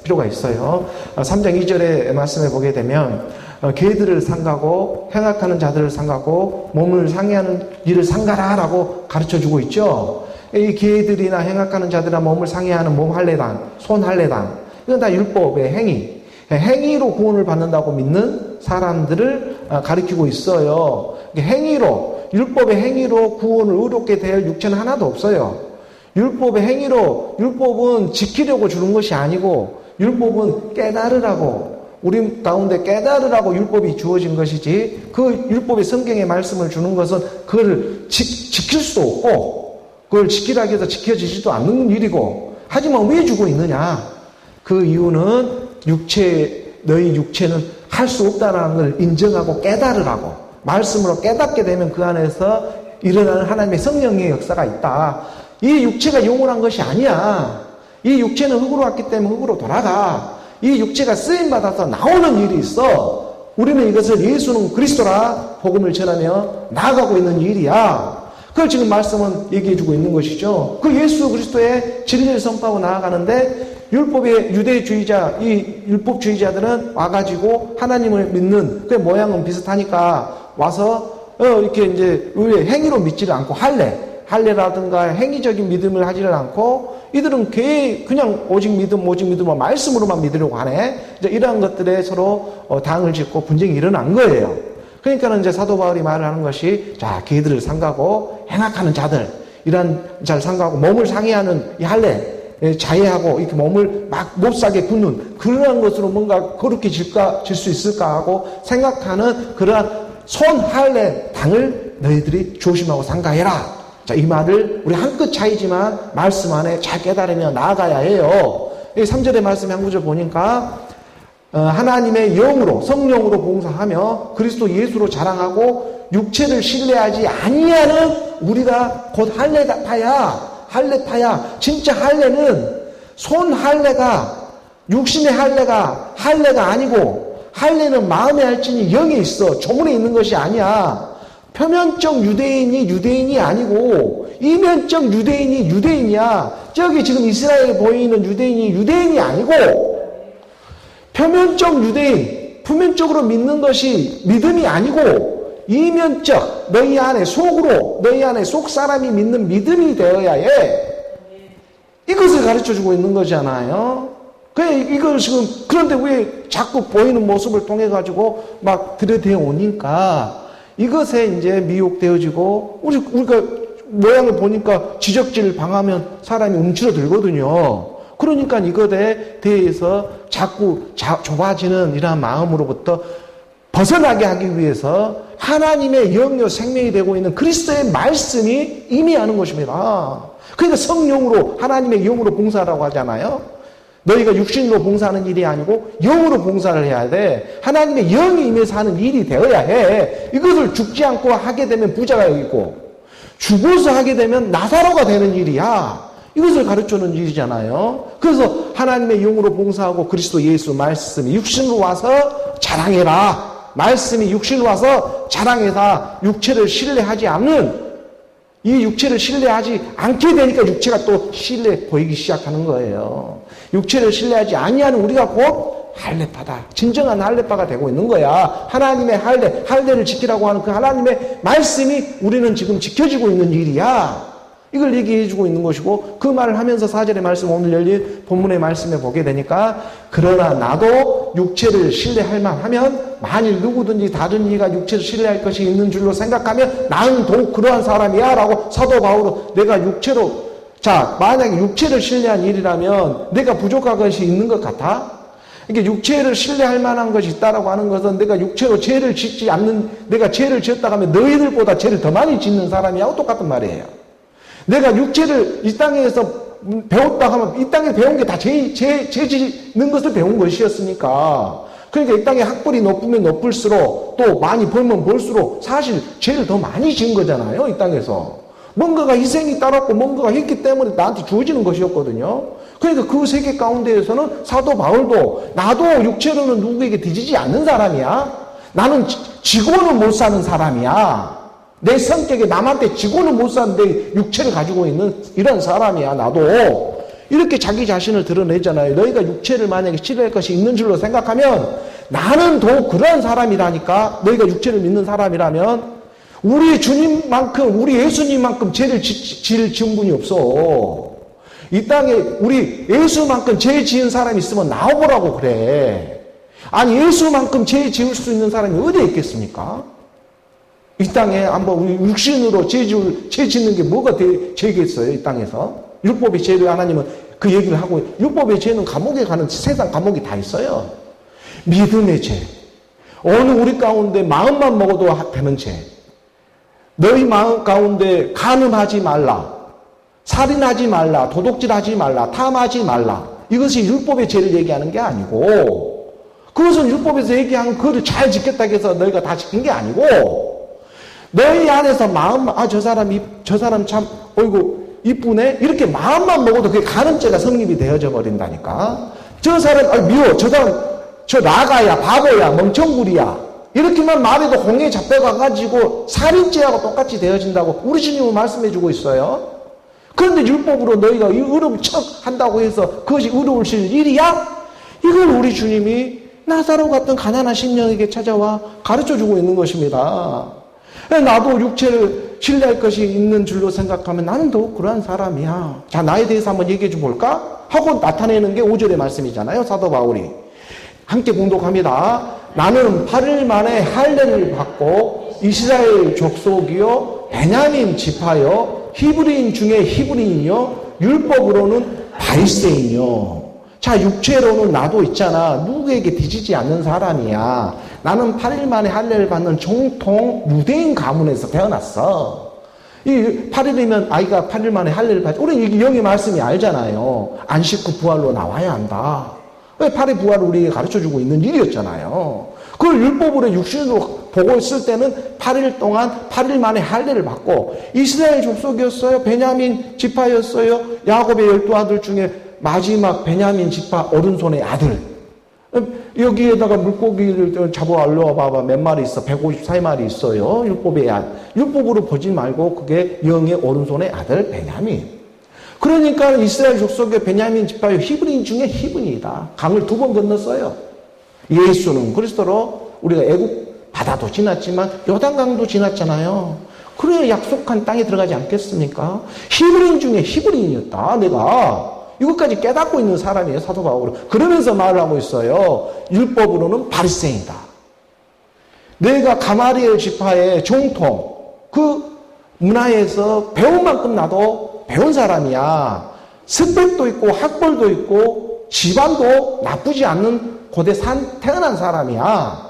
필요가 있어요. 3장 2절의 말씀에 보게 되면 개들을 상가고 행악하는 자들을 상가고 몸을 상해하는 일을 상가라라고 가르쳐주고 있죠. 이 개들이나 행악하는 자들이나 몸을 상해하는 몸 할례단, 손 할례단 이건 다 율법의 행위. 행위로 구원을 받는다고 믿는 사람들을 가리키고 있어요. 행위로, 율법의 행위로 구원을 의롭게 될 육체는 하나도 없어요. 율법의 행위로, 율법은 지키려고 주는 것이 아니고, 율법은 깨달으라고, 우리 가운데 깨달으라고 율법이 주어진 것이지, 그 율법의 성경의 말씀을 주는 것은 그걸 지킬 수도 없고, 그걸 지키라고 해서 지켜지지도 않는 일이고, 하지만 왜 주고 있느냐? 그 이유는 너희 육체는 할 수 없다는 걸 인정하고 깨달으라고. 말씀으로 깨닫게 되면 그 안에서 일어나는 하나님의 성령의 역사가 있다. 이 육체가 영원한 것이 아니야. 이 육체는 흙으로 왔기 때문에 흙으로 돌아가. 이 육체가 쓰임받아서 나오는 일이 있어. 우리는 이것을 예수는 그리스도라 복음을 전하며 나아가고 있는 일이야. 그걸 지금 말씀은 얘기해주고 있는 것이죠. 그 예수 그리스도의 진리를 선포하고 나아가는데 율법의 유대주의자, 이 율법주의자들은 와가지고 하나님을 믿는 그 모양은 비슷하니까 와서 이렇게 이제 행위로 믿지를 않고 할례라든가 행위적인 믿음을 하지를 않고 이들은 그냥 오직 믿음으로 말씀으로만 믿으려고 하네. 이제 이러한 것들에 서로 당을 짓고 분쟁이 일어난 거예요. 그러니까는 이제 사도 바울이 말을 하는 것이 자, 걔들을 삼가고 행악하는 자들, 이런 잘 삼가고 몸을 상해하는 이 할례, 자해하고 이렇게 몸을 막 못사게 굳는 그러한 것으로 뭔가 거룩히 질 수 있을까 하고 생각하는 그러한 손 할례 당을 너희들이 조심하고 삼가해라. 자, 이 말을 우리 한 끗 차이지만 말씀 안에 잘 깨달으며 나아가야 해요. 3절의 말씀 한 구절 보니까 하나님의 영으로 성령으로 봉사하며 그리스도 예수로 자랑하고 육체를 신뢰하지 아니하는 우리가 곧 할례파야. 진짜 할례는 손 할례가 육신의 할례가 아니고 할례는 마음에 할지니 영에 있어. 조문에 있는 것이 아니야. 표면적 유대인이 아니고 이면적 유대인이야. 저기 지금 이스라엘에 보이는 유대인이 아니고 표면적 유대인, 표면적으로 믿는 것이 믿음이 아니고 이면적 너희 안에 속 사람이 믿는 믿음이 되어야 해. 이것을 가르쳐주고 있는 거잖아요. 이걸 지금 그런데 왜 자꾸 보이는 모습을 통해 가지고 막 들여대어 오니까 이것에 이제 미혹되어지고 우리가 모양을 보니까 지적질을 방하면 사람이 움츠러들거든요. 그러니까 이것에 대해서 자꾸 좁아지는 이러한 마음으로부터 벗어나게 하기 위해서 하나님의 영요 생명이 되고 있는 그리스도의 말씀이 임해하는 것입니다. 그러니까 성령으로 하나님의 영으로 봉사하라고 하잖아요. 너희가 육신으로 봉사하는 일이 아니고 영으로 봉사를 해야 돼. 하나님의 영이 임해서 하는 일이 되어야 해. 이것을 죽지 않고 하게 되면 부자가 여기 있고 죽어서 하게 되면 나사로가 되는 일이야. 이것을 가르쳐주는 일이잖아요. 그래서 하나님의 영으로 봉사하고 그리스도 예수 말씀이 육신으로 와서 자랑해라. 말씀이 육신으로 와서 자랑해라. 육체를 신뢰하지 않는 이 육체를 신뢰하지 않게 되니까 육체가 또 신뢰 보이기 시작하는 거예요. 육체를 신뢰하지 아니하는 우리가 곧 할례파다. 진정한 할례파가 되고 있는 거야. 하나님의 할례를 지키라고 하는 그 하나님의 말씀이 우리는 지금 지켜지고 있는 일이야. 이걸 얘기해 주고 있는 것이고 그 말을 하면서 4절의 말씀 오늘 열린 본문의 말씀에 보게 되니까 그러나 나도 육체를 신뢰할 만하면 만일 누구든지 다른 이가 육체를 신뢰할 것이 있는 줄로 생각하면 나는 더욱 그러한 사람이야 라고 사도 바울은 내가 육체로 만약에 육체를 신뢰한 일이라면 내가 부족한 것이 있는 것 같아? 이게 육체를 신뢰할 만한 것이 있다라고 하는 것은 내가 육체로 죄를 짓지 않는 내가 죄를 짓다 하면 너희들보다 죄를 더 많이 짓는 사람이하고 똑같은 말이에요. 내가 육체를 이 땅에서 배웠다 하면 이 땅에 배운 게 다 죄 짓는 것을 배운 것이었으니까 그러니까 이 땅에 학벌이 높으면 높을수록 또 많이 벌면 벌수록 사실 죄를 더 많이 지은 거잖아요. 이 땅에서 뭔가가 희생이 따랐고 뭔가가 했기 때문에 나한테 주어지는 것이었거든요. 그러니까 그 세계 가운데에서는 사도 바울도 나도 육체로는 누구에게 뒤지지 않는 사람이야. 나는 지고는 못 사는 사람이야. 내 성격에 남한테 지고는 못 사는데 육체를 가지고 있는 이런 사람이야. 나도 이렇게 자기 자신을 드러내잖아요. 너희가 육체를 만약에 신뢰할 것이 있는 줄로 생각하면 나는 더욱 그런 사람이라니까. 너희가 육체를 믿는 사람이라면 우리 주님만큼 우리 예수님만큼 죄를 지을 지은 분이 없어. 이 땅에 우리 예수만큼 죄 지은 사람이 있으면 나와보라고 그래. 아니 예수만큼 죄 지을 수 있는 사람이 어디에 있겠습니까? 이 땅에 한번 우리 육신으로 죄 짓는 게 뭐가 죄겠어요? 이 땅에서 율법의 죄를 하나님은 그 얘기를 하고 율법의 죄는 감옥에 가는 세상 감옥이 다 있어요. 믿음의 죄, 어느 우리 가운데 마음만 먹어도 되는 죄. 너희 마음 가운데 간음하지 말라, 살인하지 말라, 도둑질하지 말라, 탐하지 말라. 이것이 율법의 죄를 얘기하는 게 아니고 그것은 율법에서 얘기한 그를 잘 지켰다고 해서 너희가 다 지킨 게 아니고 너희 안에서 마음, 저 사람 참, 어이구, 이쁘네? 이렇게 마음만 먹어도 그게 간음죄가 성립이 되어져 버린다니까. 저 사람, 미워. 저 사람, 저 나가야, 바보야, 멍청구리야. 이렇게만 말해도 공에 잡혀가가지고 살인죄하고 똑같이 되어진다고 우리 주님은 말씀해주고 있어요. 그런데 율법으로 너희가 의로운 척 한다고 해서 그것이 의로우실 일이야? 이걸 우리 주님이 나사로 같은 가난한 심령에게 찾아와 가르쳐주고 있는 것입니다. 나도 육체를 신뢰할 것이 있는 줄로 생각하면 나는 더욱 그러한 사람이야. 자, 나에 대해서 한번 얘기해 줘 볼까? 하고 나타내는 게 5절의 말씀이잖아요. 사도 바울이. 함께 봉독합니다. 나는 8일 만에 할례를 받고 이스라엘 족속이요 베냐민 지파요 히브리인 중에 히브리인이요 율법으로는 바리새인이요. 자, 육체로는 나도 있잖아. 누구에게 뒤지지 않는 사람이야. 나는 8일 만에 할례를 받는 정통 유대인 가문에서 태어났어. 이 8일이면 아이가 8일 만에 할례를 받지. 우리 여기 말씀이 알잖아요. 안식 후 부활로 나와야 한다. 왜 8일 부활을 우리에게 가르쳐주고 있는 일이었잖아요. 그걸 율법으로 육신으로 보고 있을 때는 8일 동안 8일 만에 할례를 받고 이스라엘 족속이었어요. 베냐민 지파였어요. 야곱의 12아들 중에 마지막 베냐민 지파 오른손의 아들. 여기에다가 물고기를 잡아 알려와 봐봐. 몇 마리 있어? 154마리 있어요. 율법으로 보지 말고 그게 영의 오른손의 아들 베냐민. 그러니까 이스라엘 족속의 베냐민 지파의 히브리인 중에 히브리이다. 강을 2번 건넜어요. 예수는 그리스도로 우리가 애국 바다도 지났지만 요단강도 지났잖아요. 그래야 약속한 땅에 들어가지 않겠습니까? 히브리인 중에 히브리인이었다. 내가 이것까지 깨닫고 있는 사람이에요. 사도 바울은. 그러면서 말을 하고 있어요. 율법으로는 바리새인이다. 내가 가마리엘 지파의 정통 그 문화에서 배운 만큼 나도 배운 사람이야. 스펙도 있고 학벌도 있고 집안도 나쁘지 않는 고대 태어난 사람이야.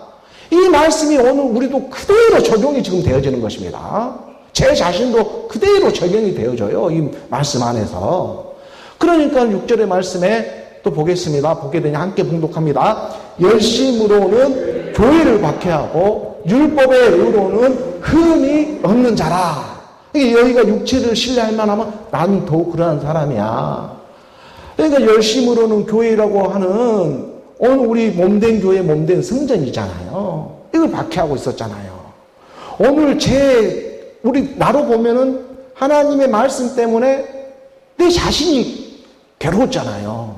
이 말씀이 오늘 우리도 그대로 적용이 지금 되어지는 것입니다. 제 자신도 그대로 적용이 되어져요. 이 말씀 안에서. 그러니까 6절의 말씀에 또 보겠습니다. 보게 되냐 함께 봉독합니다. 열심으로는 교회를 박해하고 율법의 의로는 흠이 없는 자라. 여기가 육체를 신뢰할 만하면 나는 더욱 그러한 사람이야. 그러니까 열심으로는 교회라고 하는 오늘 우리 몸된 교회 몸된 성전이잖아요. 이걸 박해하고 있었잖아요. 오늘 나로 보면은 하나님의 말씀 때문에 내 자신이 괴로웠잖아요.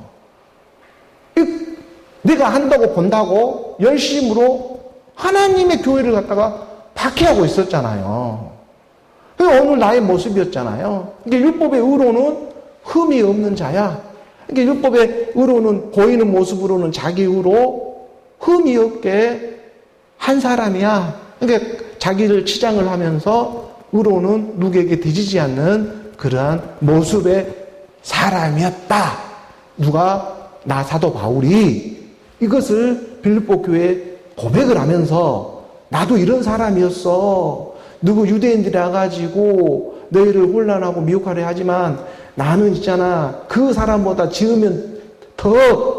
내가 한다고 본다고 열심으로 하나님의 교회를 갖다가 박해하고 있었잖아요. 오늘 나의 모습이었잖아요. 율법의 의로는 흠이 없는 자야. 율법의 의로는 보이는 모습으로는 자기 의로 흠이 없게 한 사람이야. 자기를 치장을 하면서 의로는 누구에게 뒤지지 않는 그러한 모습의 사람이었다. 나 사도 바울이 이것을 빌립보 교회에 고백을 하면서 나도 이런 사람이었어. 누구 유대인들이 와가지고 너희를 혼란하고 미혹하려 하지만 나는 있잖아. 그 사람보다 지으면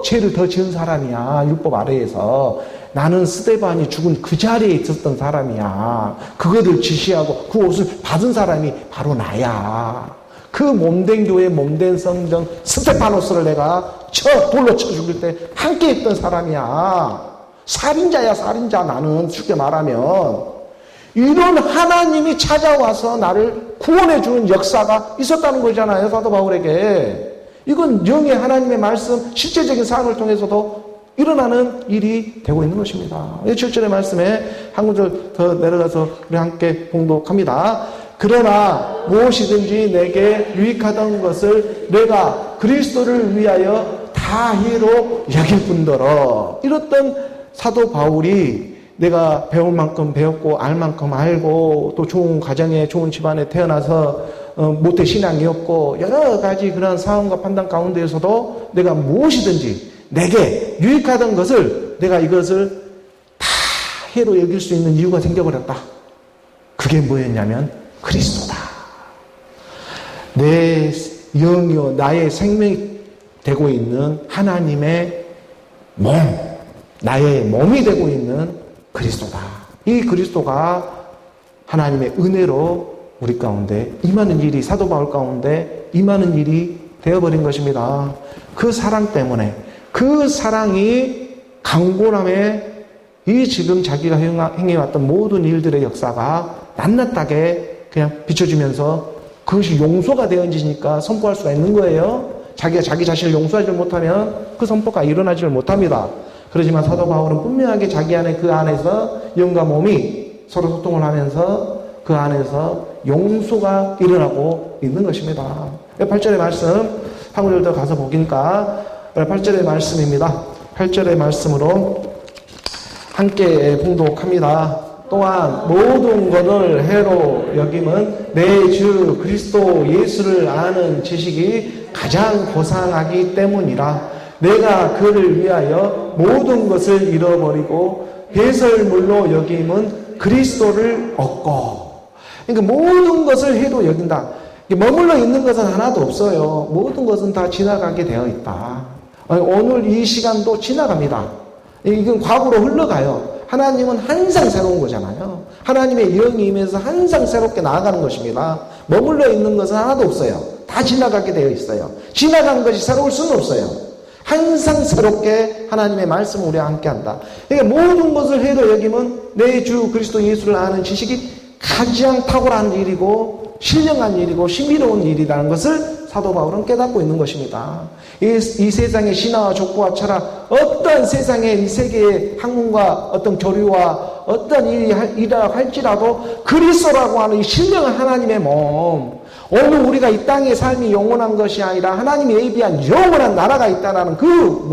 죄를 더 지은 사람이야. 율법 아래에서. 나는 스데반이 죽은 그 자리에 있었던 사람이야. 그거를 지시하고 그 옷을 받은 사람이 바로 나야. 그 몸된 교회 몸된 성전 스테파노스를 내가 돌로 쳐 죽일 때 함께 있던 사람이야. 살인자야 살인자. 나는 쉽게 말하면 이런 하나님이 찾아와서 나를 구원해 주는 역사가 있었다는 거잖아요. 사도 바울에게. 이건 영의 하나님의 말씀 실제적인 삶을 통해서도 일어나는 일이 되고 있는 것입니다. 7절의 말씀에 한 구절 더 내려가서 우리 함께 봉독합니다. 그러나 무엇이든지 내게 유익하던 것을 내가 그리스도를 위하여 다희로 여길 뿐더러. 이랬던 사도 바울이 내가 배울 만큼 배웠고 알 만큼 알고 또 좋은 가정에 좋은 집안에 태어나서 모태 신앙이었고 여러 가지 그런 상황과 판단 가운데에서도 내가 무엇이든지 내게 유익하던 것을 내가 이것을 다 해로 여길 수 있는 이유가 생겨버렸다. 그게 뭐였냐면 그리스도다. 내 영이요 나의 생명이 되고 있는 하나님의 몸, 나의 몸이 되고 있는 그리스도다. 이 그리스도가 하나님의 은혜로 우리 가운데 임하는 일이 사도 바울 가운데 임하는 일이 되어버린 것입니다. 그 사랑 때문에 그 사랑이 강고함에 이 지금 자기가 행해왔던 모든 일들의 역사가 낱낱하게 그냥 비춰지면서 그것이 용서가 되어지니까 선포할 수가 있는 거예요. 자기가 자기 자신을 용서하지 못하면 그 선포가 일어나지를 못합니다. 그렇지만 사도 바울은 분명하게 자기 안에 그 안에서 영과 몸이 서로 소통을 하면서 그 안에서 용서가 일어나고 있는 것입니다. 8절의 말씀 한 구절 더 가서 보니까 8절의 말씀입니다. 8절의 말씀으로 함께 봉독합니다. 또한 모든 것을 해로 여김은 내 주 그리스도 예수를 아는 지식이 가장 고상하기 때문이라. 내가 그를 위하여 모든 것을 잃어버리고 배설물로 여김은 그리스도를 얻고. 그러니까 모든 것을 해로 여긴다. 머물러 있는 것은 하나도 없어요. 모든 것은 다 지나가게 되어 있다. 오늘 이 시간도 지나갑니다. 이건 과거로 흘러가요. 하나님은 항상 새로운 거잖아요. 하나님의 영이 임해서 항상 새롭게 나아가는 것입니다. 머물러 있는 것은 하나도 없어요. 다 지나가게 되어 있어요. 지나간 것이 새로울 수는 없어요. 항상 새롭게 하나님의 말씀을 우리와 함께한다. 그러니까 모든 것을 해로 여기면 내 주 그리스도 예수를 아는 지식이 가장 탁월한 일이고 신령한 일이고 신비로운 일이라는 것을 사도 바울은 깨닫고 있는 것입니다. 이 세상의 신화와 족보와 철학, 어떤 세상의 이 세계의 학문과 어떤 교류와 어떤 일이라 할지라도 그리스도라고 하는 이 신령한 하나님의 몸, 오늘 우리가 이 땅의 삶이 영원한 것이 아니라 하나님이 예비한 영원한 나라가 있다는 그 몸,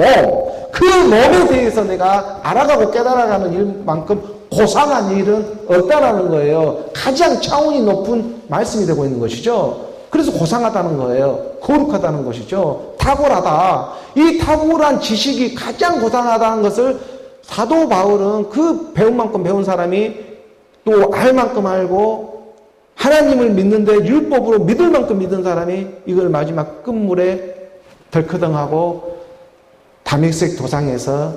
그 몸에 대해서 내가 알아가고 깨달아가는 일만큼 고상한 일은 없다라는 거예요. 가장 차원이 높은 말씀이 되고 있는 것이죠. 그래서 고상하다는 거예요. 거룩하다는 것이죠. 탁월하다. 이 탁월한 지식이 가장 고상하다는 것을 사도 바울은 그 배운 만큼 배운 사람이 또 알 만큼 알고 하나님을 믿는데 율법으로 믿을 만큼 믿은 사람이 이걸 마지막 끝물에 덜커덩하고 다메섹 도상에서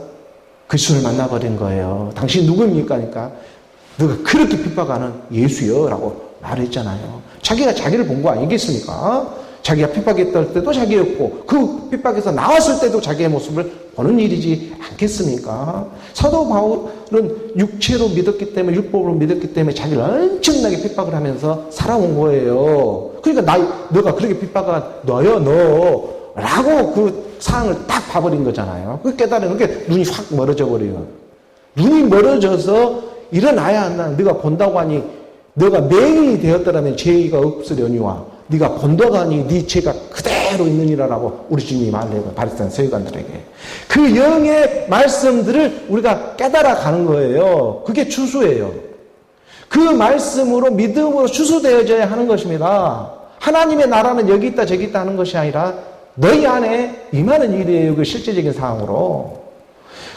그리스도를 만나버린 거예요. 당신 누구입니까? 그러니까 너가 그렇게 핍박하는 예수여 라고 말을 했잖아요. 자기가 자기를 본 거 아니겠습니까? 자기가 핍박했을 때도 자기였고 그 핍박에서 나왔을 때도 자기의 모습을 보는 일이지 않겠습니까? 사도 바울은 육체로 믿었기 때문에 율법으로 믿었기 때문에 자기를 엄청나게 핍박을 하면서 살아온 거예요. 그러니까 너가 그렇게 핍박한 너요 너 라고 그 상황을 딱 봐버린 거잖아요. 그 깨달으면 그게 눈이 확 멀어져 버려요. 눈이 멀어져서 일어나야 한다. 네가 본다고 하니 너가 맹인이 되었더라면 죄가 없으려니와 네가 본다고 하니 네 죄가 그대로 있느니라라고 우리 주님이 말해요. 바리새인 서기관들에게. 그 영의 말씀들을 우리가 깨달아가는 거예요. 그게 추수예요. 그 말씀으로 믿음으로 추수되어져야 하는 것입니다. 하나님의 나라는 여기 있다 저기 있다 하는 것이 아니라 너희 안에 임하는 일이에요. 그 실제적인 상황으로.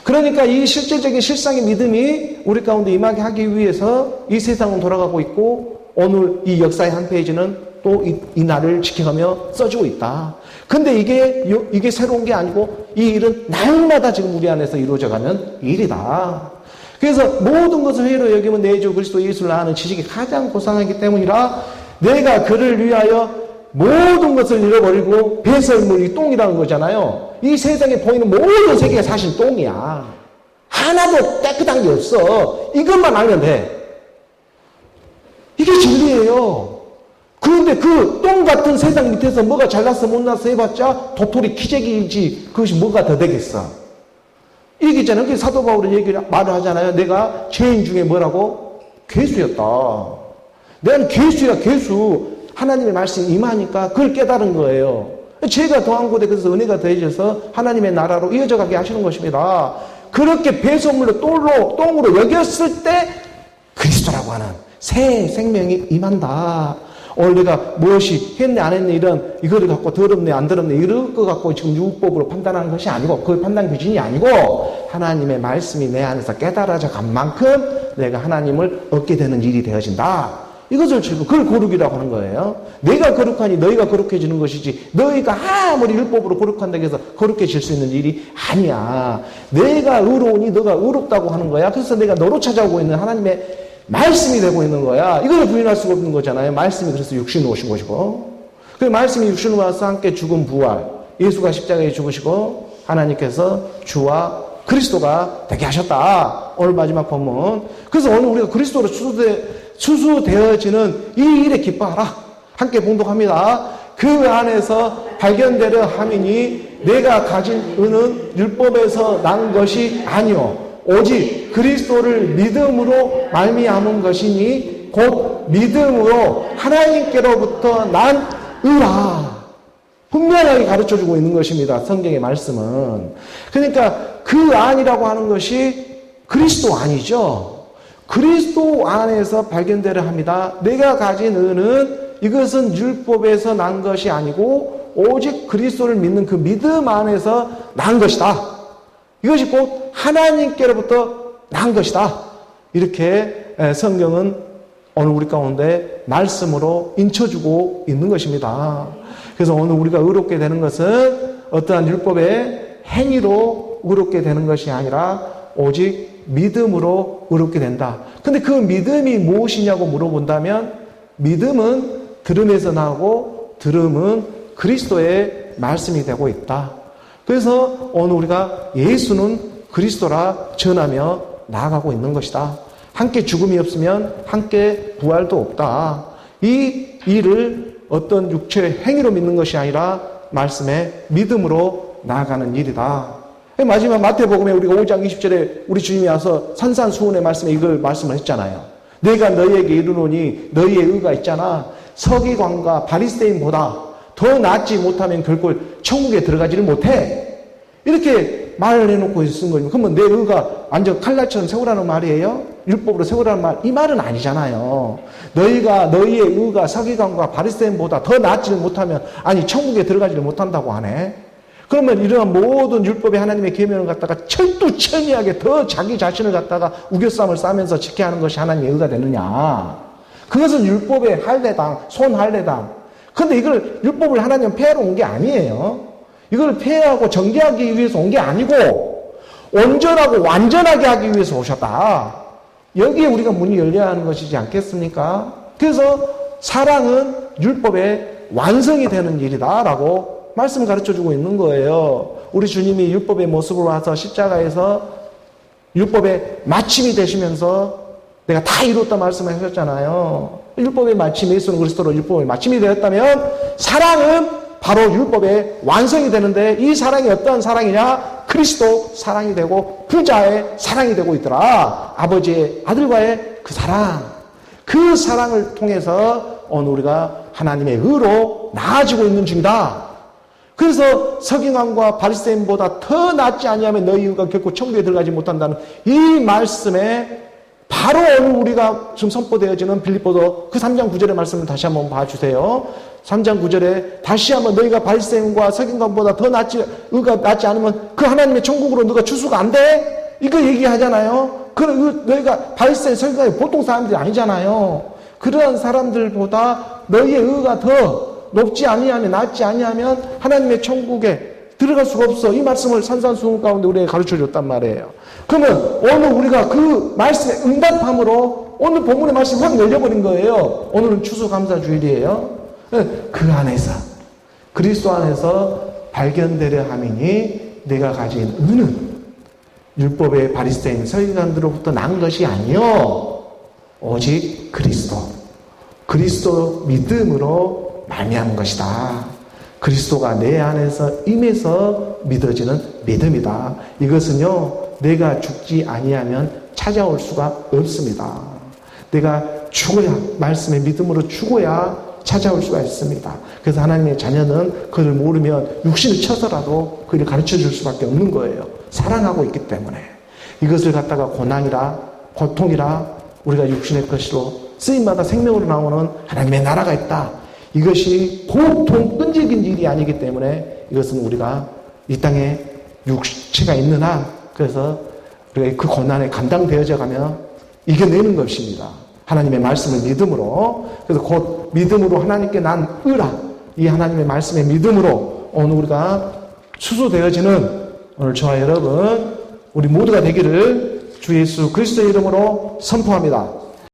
그러니까 이 실제적인 실상의 믿음이 우리 가운데 임하게 하기 위해서 이 세상은 돌아가고 있고 오늘 이 역사의 한 페이지는 또 이 날을 지켜가며 써지고 있다. 근데 이게 새로운 게 아니고 이 일은 날마다 지금 우리 안에서 이루어져가는 일이다. 그래서 모든 것을 회로 여기면 내 주 그리스도 예수를 아는 지식이 가장 고상하기 때문이라 내가 그를 위하여 모든 것을 잃어버리고 배설물이 똥이라는 거잖아요. 이 세상에 보이는 모든 세계가 사실 똥이야. 하나도 깨끗한 게 없어. 이것만 알면 돼. 이게 진리예요. 그런데 그 똥 같은 세상 밑에서 뭐가 잘났어 못났어 해봤자 도토리 키재기이지 그것이 뭐가 더 되겠어. 이게 있잖아요. 그래서 사도 바울은 말을 하잖아요. 내가 죄인 중에 뭐라고? 괴수였다. 내가 괴수야 괴수. 하나님의 말씀이 임하니까 그걸 깨달은 거예요. 죄가 더한 곳에 그래서 은혜가 더해져서 하나님의 나라로 이어져 가게 하시는 것입니다. 그렇게 배설물로 똥으로 여겼을 때 그리스도라고 하는 새 생명이 임한다. 오늘 내가 무엇이 했네 안 했네 이거를 갖고 더럽네 안 더럽네 이럴 거 갖고 지금 율법으로 판단하는 것이 아니고 그 판단 기준이 아니고 하나님의 말씀이 내 안에서 깨달아져 간 만큼 내가 하나님을 얻게 되는 일이 되어진다. 이것을 지금 그걸 거룩이라고 하는 거예요. 내가 거룩하니 너희가 거룩해지는 것이지 너희가 아무리 율법으로 거룩한다고 해서 거룩해질 수 있는 일이 아니야. 내가 의로우니 너가 의롭다고 하는 거야. 그래서 내가 너로 찾아오고 있는 하나님의 말씀이 되고 있는 거야. 이걸 부인할 수가 없는 거잖아요. 말씀이 그래서 육신으로 오신 것이고 그 말씀이 육신으로 와서 함께 죽은 부활 예수가 십자가에 죽으시고 하나님께서 주와 그리스도가 되게 하셨다. 오늘 마지막 본문. 그래서 오늘 우리가 그리스도로 추수되어지는 이 일에 기뻐하라. 함께 봉독합니다. 그 안에서 발견되려 함이니 내가 가진 은은 율법에서 난 것이 아니요 오직 그리스도를 믿음으로 말미암은 것이니 곧 믿음으로 하나님께로부터 난 의라. 분명하게 가르쳐주고 있는 것입니다. 성경의 말씀은. 그러니까 그 안이라고 하는 것이 그리스도 안이죠. 그리스도 안에서 발견되려 합니다. 내가 가진 은은 이것은 율법에서 난 것이 아니고 오직 그리스도를 믿는 그 믿음 안에서 난 것이다. 이것이 곧 하나님께로부터 난 것이다. 이렇게 성경은 오늘 우리 가운데 말씀으로 인쳐주고 있는 것입니다. 그래서 오늘 우리가 의롭게 되는 것은 어떠한 율법의 행위로 의롭게 되는 것이 아니라 오직 믿음으로 의롭게 된다. 근데 그 믿음이 무엇이냐고 물어본다면 믿음은 들음에서 나오고 들음은 그리스도의 말씀이 되고 있다. 그래서 오늘 우리가 예수는 그리스도라 전하며 나아가고 있는 것이다. 함께 죽음이 없으면 함께 부활도 없다. 이 일을 어떤 육체의 행위로 믿는 것이 아니라 말씀의 믿음으로 나아가는 일이다. 마지막 마태복음에 우리가 5장 20절에 우리 주님이 와서 산산수훈의 말씀에 이걸 말씀을 했잖아요. 내가 너희에게 이르노니 너희의 의가 있잖아. 서기관과 바리새인보다 더 낫지 못하면 결코 천국에 들어가지를 못해. 이렇게 말을 해놓고 쓴 거예요. 그러면 내 의가 완전 칼날처럼 세우라는 말이에요? 율법으로 세우라는 말, 이 말은 아니잖아요. 너희의 의가 서기관과 바리새인보다 더 낫지를 못하면, 아니 천국에 들어가지를 못한다고 하네. 그러면 이러한 모든 율법의 하나님의 계명을 갖다가 철두철미하게 더 자기 자신을 갖다가 우겨쌈을 싸면서 지켜야 하는 것이 하나님의 의가 되느냐. 그것은 율법의 할례당, 손할례당. 그런데 이걸 율법을 하나님은 폐하러 온 게 아니에요. 이걸 폐하고 정죄하기 위해서 온 게 아니고 온전하고 완전하게 하기 위해서 오셨다. 여기에 우리가 문이 열려야 하는 것이지 않겠습니까? 그래서 사랑은 율법의 완성이 되는 일이다라고 말씀 가르쳐주고 있는 거예요. 우리 주님이 율법의 모습으로 와서 십자가에서 율법의 마침이 되시면서 내가 다 이뤘다 말씀을 하셨잖아요. 율법의 마침, 예수는 그리스도로 율법의 마침이 되었다면 사랑은 바로 율법의 완성이 되는데 이 사랑이 어떠한 사랑이냐? 그리스도 사랑이 되고 부자의 사랑이 되고 있더라. 아버지의 아들과의 그 사랑. 그 사랑을 통해서 오늘 우리가 하나님의 의로 나아지고 있는 중이다. 그래서 서기관과 바리새인보다 더 낫지 아니하면 너희 의가 결코 천국에 들어가지 못한다는 이 말씀에 바로 오늘 우리가 지금 선포되어지는 빌립보서 그 3장 9절의 말씀을 다시 한번 봐주세요. 3장 9절에 다시 한번 너희가 바리새인과 서기관보다 더 의가 낫지 않으면 그 하나님의 천국으로 너가 추수가 안 돼? 이거 얘기하잖아요. 너희가 바리새인, 서기관이 보통 사람들이 아니잖아요. 그러한 사람들보다 너희의 의가 더 높지 아니하면 낫지 아니하면 하나님의 천국에 들어갈 수가 없어. 이 말씀을 산산수훈 가운데 우리에게 가르쳐줬단 말이에요. 그러면 오늘 우리가 그 말씀에 응답함으로 오늘 본문의 말씀이 확 열려버린 거예요. 오늘은 추수감사주일이에요. 그 안에서 그리스도 안에서 발견되려 함이니 내가 가진 은은 율법의 바리새인 서기관들로부터 난 것이 아니요 오직 그리스도 믿음으로 말미암은 것이다. 그리스도가 내 안에서 임해서 믿어지는 믿음이다. 이것은요 내가 죽지 아니하면 찾아올 수가 없습니다. 내가 죽어야, 말씀의 믿음으로 죽어야 찾아올 수가 있습니다. 그래서 하나님의 자녀는 그를 모르면 육신을 쳐서라도 그를 가르쳐 줄 수밖에 없는 거예요. 사랑하고 있기 때문에. 이것을 갖다가 고난이라 고통이라 우리가 육신의 것으로 쓰임마다 생명으로 나오는 하나님의 나라가 있다. 이것이 보통 끈질긴 일이 아니기 때문에 이것은 우리가 이 땅에 육체가 있는 한 그래서 우리가 그 고난에 감당되어져 가며 이겨내는 것입니다. 하나님의 말씀을 믿음으로. 그래서 곧 믿음으로 하나님께 난 의라. 이 하나님의 말씀의 믿음으로 오늘 우리가 추수되어지는 오늘 저와 여러분 우리 모두가 되기를 주 예수 그리스도의 이름으로 선포합니다.